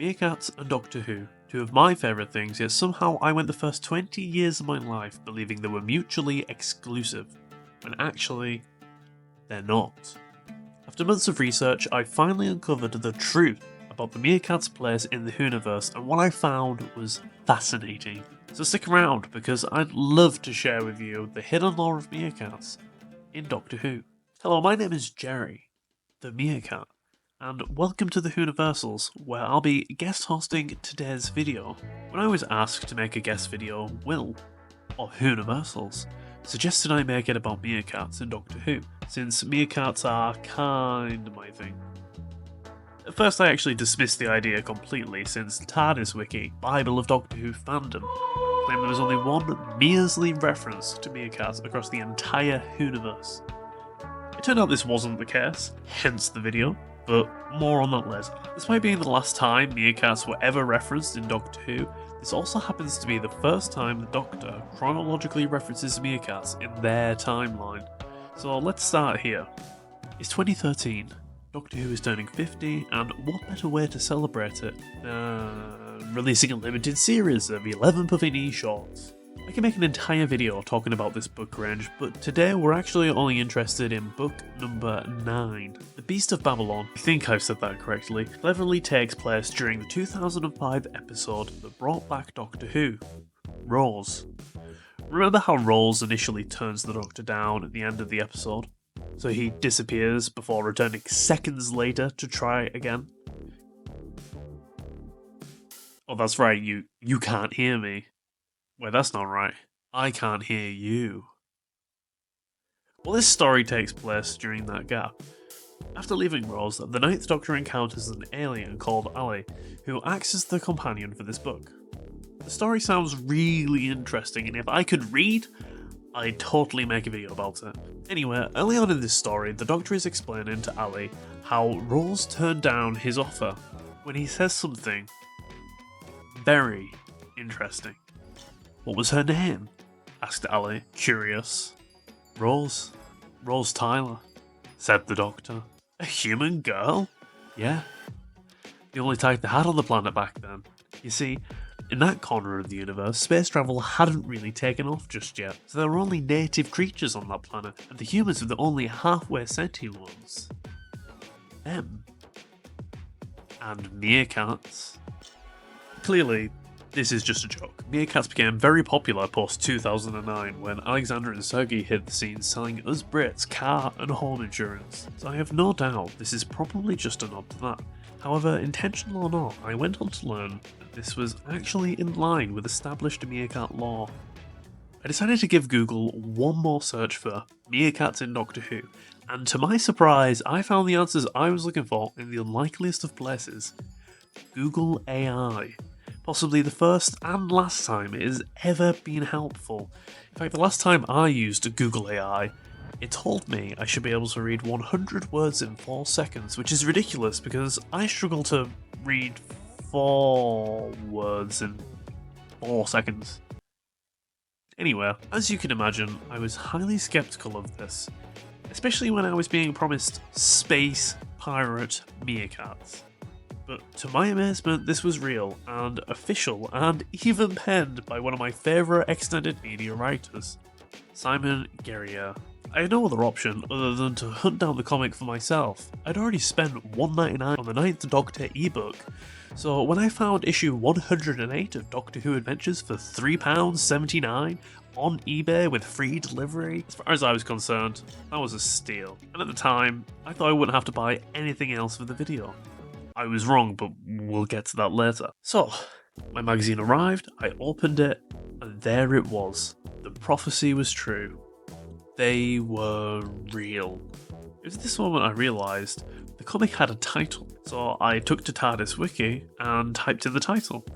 Meerkats and Doctor Who, two of my favourite things, yet somehow I went the first 20 years of my life believing they were mutually exclusive, when actually, they're not. After months of research, I finally uncovered the truth about the Meerkats' place in the Whoniverse, and what I found was fascinating. So stick around, because I'd love to share with you the hidden lore of Meerkats in Doctor Who. Hello, my name is Jerry the Meerkat, and welcome to the Whoniversals, where I'll be guest hosting today's video. When I was asked to make a guest video, Will, of Whoniversals, suggested I make it about Meerkats in Doctor Who, since Meerkats are kind of my thing. At first I actually dismissed the idea completely, since TARDIS Wiki, Bible of Doctor Who fandom, claimed there was only one measly reference to Meerkats across the entire Whoniverse. It turned out this wasn't the case, hence the video, but more on that later. Despite being the last time Meerkats were ever referenced in Doctor Who, this also happens to be the first time the Doctor chronologically references Meerkats in their timeline. So let's start here. It's 2013, Doctor Who is turning 50, and what better way to celebrate it than releasing a limited series of 11 Puffini shorts. I can make an entire video talking about this book range, but today we're actually only interested in book number 9. The Beast of Babylon, I think I've said that correctly, cleverly takes place during the 2005 episode that brought back Doctor Who, Rose. Remember how Rose initially turns the Doctor down at the end of the episode? So he disappears before returning seconds later to try again? Oh, that's right, you can't hear me. Wait, that's not right. I can't hear you. Well, this story takes place during that gap. After leaving Rose, the Ninth Doctor encounters an alien called Ali, who acts as the companion for this book. The story sounds really interesting, and if I could read, I'd totally make a video about it. Anyway, early on in this story, the Doctor is explaining to Ali how Rose turned down his offer when he says something very interesting. What was her name? Asked Ali, curious. Rose Tyler, said the Doctor. A human girl? Yeah. The only type they had on the planet back then. You see, in that corner of the universe, space travel hadn't really taken off just yet, so there were only native creatures on that planet, and the humans were the only halfway sentient ones. Them. And Meerkats. Clearly, this is just a joke. Meerkats became very popular post-2009 when Alexander and Sergei hit the scene selling us Brits car and home insurance, so I have no doubt this is probably just a nod to that. However, intentional or not, I went on to learn that this was actually in line with established Meerkat lore. I decided to give Google one more search for Meerkats in Doctor Who, and to my surprise, I found the answers I was looking for in the unlikeliest of places. Google AI. Possibly the first and last time it has ever been helpful. In fact, the last time I used Google AI, it told me I should be able to read 100 words in 4 seconds, which is ridiculous because I struggle to read 4 words in 4 seconds. Anyway, as you can imagine, I was highly skeptical of this, especially when I was being promised space pirate meerkats. But to my amazement, this was real, and official, and even penned by one of my favourite extended media writers, Simon Guerrier. I had no other option other than to hunt down the comic for myself. I'd already spent $1.99 on the Ninth Doctor ebook, so when I found issue 108 of Doctor Who Adventures for £3.79 on eBay with free delivery, as far as I was concerned, that was a steal. And at the time, I thought I wouldn't have to buy anything else for the video. I was wrong, but we'll get to that later. So, my magazine arrived, I opened it, and there it was. The prophecy was true. They were real. It was at this moment I realised the comic had a title, so I took to TARDIS Wiki and typed in the title.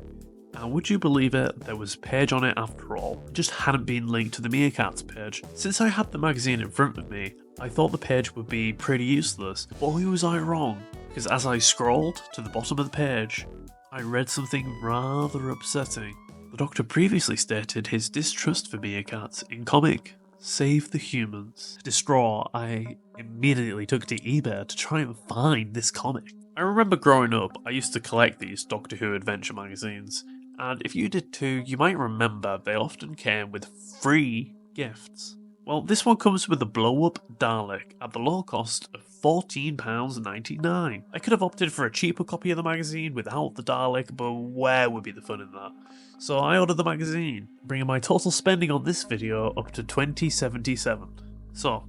And would you believe it, there was a page on it after all. It just hadn't been linked to the Meerkats page. Since I had the magazine in front of me, I thought the page would be pretty useless. Boy was I wrong, because as I scrolled to the bottom of the page, I read something rather upsetting. The Doctor previously stated his distrust for Meerkats in comic Save the Humans. Distraught, I immediately took to eBay to try and find this comic. I remember growing up, I used to collect these Doctor Who adventure magazines, and if you did too, you might remember they often came with free gifts. Well, this one comes with a blow-up Dalek at the low cost of £14.99. I could have opted for a cheaper copy of the magazine without the Dalek, but where would be the fun in that? So I ordered the magazine, bringing my total spending on this video up to $20.77. So,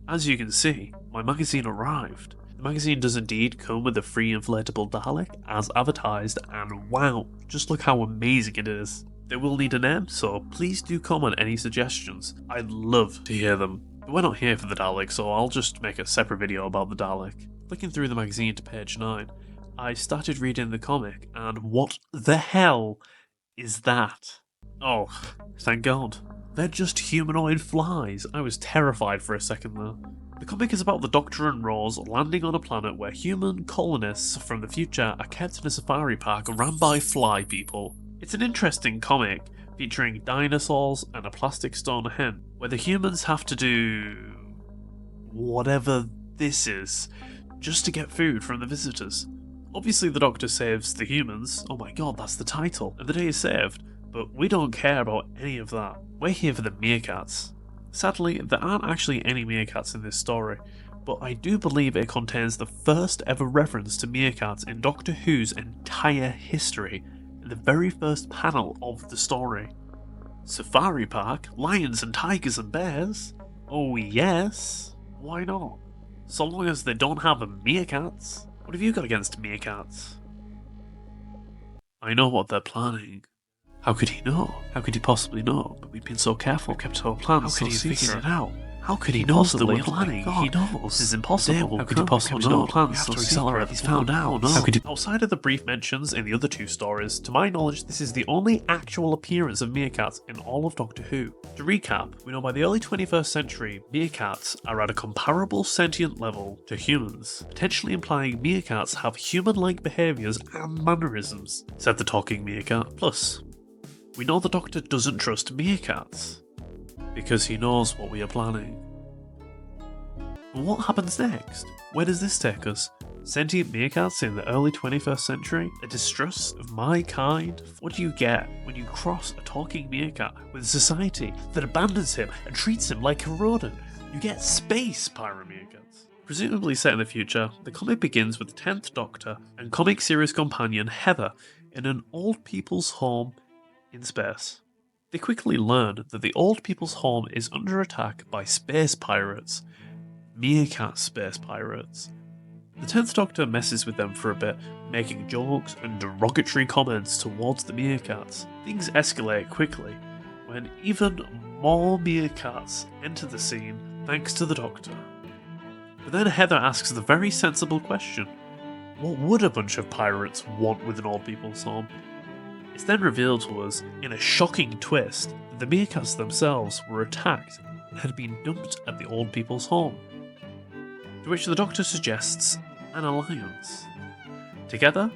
as you can see, my magazine arrived. The magazine does indeed come with a free inflatable Dalek, as advertised, and wow, just look how amazing it is. They will need a name, so please do comment any suggestions. I'd love to hear them. But we're not here for the Dalek, so I'll just make a separate video about the Dalek. Flicking through the magazine to page 9, I started reading the comic, and what the hell is that? Oh, thank God. They're just humanoid flies. I was terrified for a second there. The comic is about the Doctor and Rose landing on a planet where human colonists from the future are kept in a safari park run by fly people. It's an interesting comic featuring dinosaurs and a plastic stone hen, where the humans have to do whatever this is just to get food from the visitors. Obviously the Doctor saves the humans, oh my god, that's the title, and the day is saved, but we don't care about any of that. We're here for the Meerkats. Sadly, there aren't actually any Meerkats in this story, but I do believe it contains the first ever reference to Meerkats in Doctor Who's entire history, in the very first panel of the story. Safari Park, lions and tigers and bears? Oh yes, why not? So long as they don't have meerkats. What have you got against meerkats? I know what they're planning. How could he know? How could he possibly know? But we've been so careful, kept our plans so secret. How could he figure it out? How could he know that we're planning? He knows. This is impossible. How could he possibly know? Plans so accelerate. He's found out. How could he? Outside of the brief mentions in the other two stories, to my knowledge, this is the only actual appearance of meerkats in all of Doctor Who. To recap, we know by the early 21st century, meerkats are at a comparable sentient level to humans, potentially implying meerkats have human-like behaviours and mannerisms, said the talking meerkat. Plus, we know the Doctor doesn't trust meerkats, because he knows what we are planning. But what happens next? Where does this take us? Sentient meerkats in the early 21st century? A distrust of my kind? What do you get when you cross a talking meerkat with a society that abandons him and treats him like a rodent? You get space pyromeerkats. Presumably set in the future, the comic begins with the 10th Doctor and comic series companion Heather in an old people's home in space. They quickly learn that the old people's home is under attack by space pirates. Meerkat space pirates. The 10th Doctor messes with them for a bit, making jokes and derogatory comments towards the meerkats. Things escalate quickly, when even more meerkats enter the scene thanks to the Doctor. But then Heather asks the very sensible question, what would a bunch of pirates want with an old people's home? It's then revealed to us, in a shocking twist, that the meerkats themselves were attacked and had been dumped at the old people's home. To which the Doctor suggests an alliance. Together,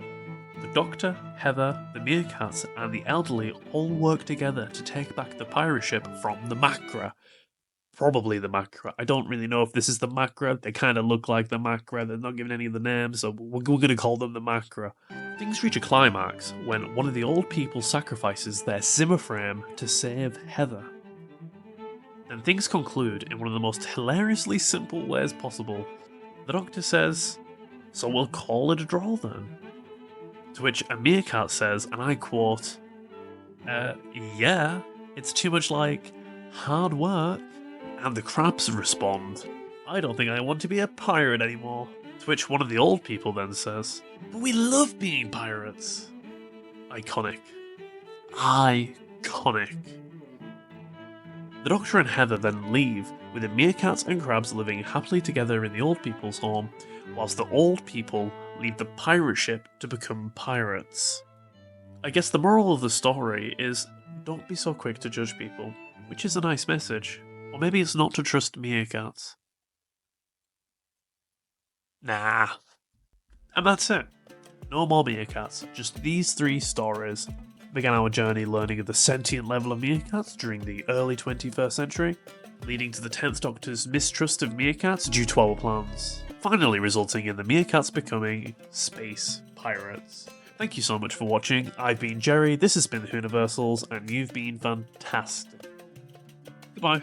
the Doctor, Heather, the meerkats, and the elderly all work together to take back the pirate ship from the Macra. Probably the Macra. I don't really know if this is the Macra. They kind of look like the Macra. They're not giving any of the names, so we're going to call them the Macra. Things reach a climax when one of the old people sacrifices their Zimmer frame to save Heather. Then things conclude in one of the most hilariously simple ways possible. The Doctor says, "So we'll call it a draw then." To which a meerkat says, and I quote, yeah, it's too much like hard work. And the crabs respond, "I don't think I want to be a pirate anymore." To which one of the old people then says, "But we love being pirates." Iconic. Iconic. The Doctor and Heather then leave, with the meerkats and crabs living happily together in the old people's home, whilst the old people leave the pirate ship to become pirates. I guess the moral of the story is, don't be so quick to judge people, which is a nice message. Or maybe it's not to trust meerkats. Nah. And that's it. No more meerkats, just these 3 stories. Began our journey learning of the sentient level of meerkats during the early 21st century, leading to the 10th Doctor's mistrust of meerkats due to our plans. finally resulting in the Meerkats becoming space pirates. Thank you so much for watching. I've been Jerry, this has been Hooniversals, and you've been fantastic. Goodbye.